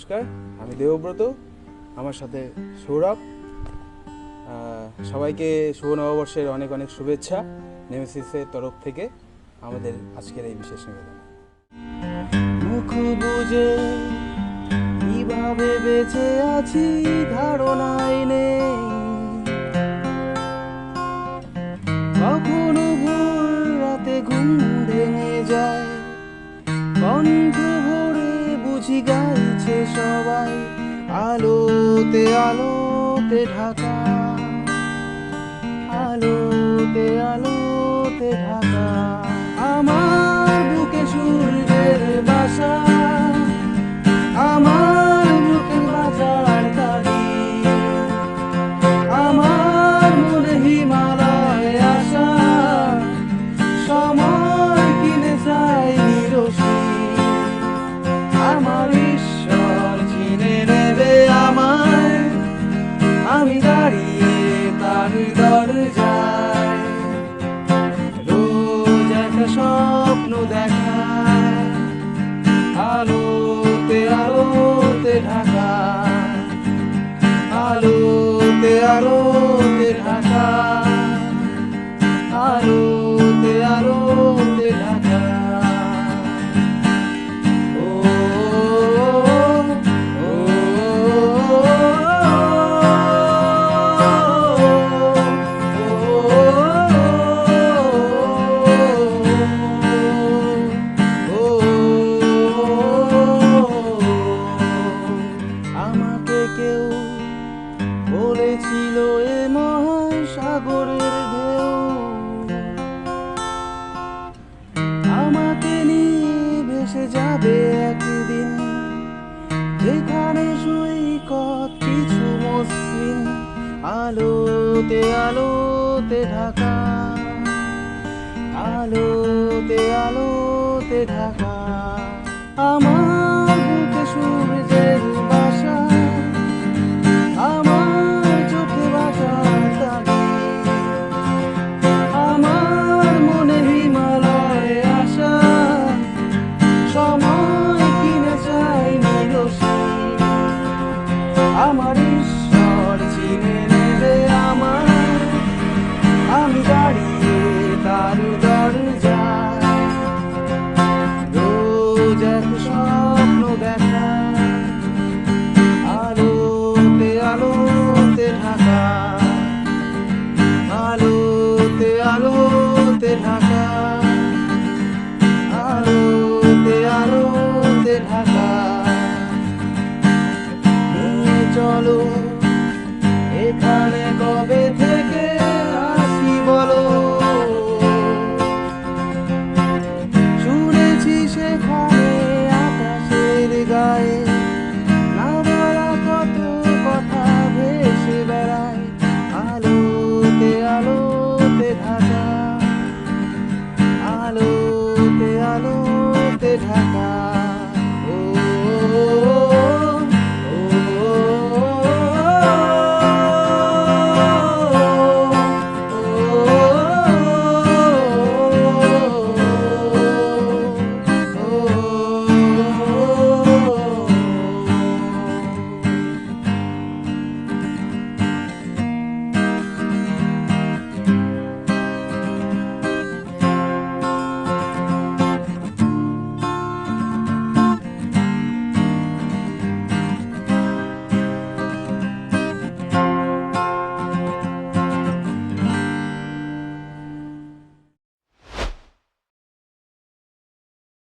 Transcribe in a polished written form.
নমস্কার, আমি দেবব্রত, আমার সাথে সৌরভ। সবাইকে শুভ নববর্ষের অনেক অনেক শুভেচ্ছা নেমেসিসের তরফ থেকে আমাদের আজকের এই বিশেষ নিবেদন। মুখ বুঝে কিভাবে বেঁচে আছি ধারণাই নেই, কখনো ভোর রাতে ঘুম ভেঙে যায়, কণ্ঠ ভরে বুঝি গাইছে সবাই, আলোতে আলোতে ঢাকা, আলোতে আলোতে ঢাকা। আমার বুকে সূর্যের বাসা, আমার বুকে বাজার কালি, আমার মনে হিমালয় আসা, সময় কিনে চাই নিরসি। আমার ঈশ্বর চিনে নেবে আমায়, আমি দাঁড়িয়ে তার দরজায়, রোজ একটা স্বপ্ন দেখা, আলোতে আলোতে ঢাকা, আলোতে আলোতে ঢাকা, আলোতে আলোতে ঢাকা। আমাকে কেউ বলেছিল এ মহাসাগরের ঢেউ আমাকে নিয়ে ভেসে যাবে একদিন, যেখানে সৈকত কিছু মসৃণ, আলোতে আলোতে ঢাকা, আলোতে আলোতে ঢাকা। আমার বুকে সূর্য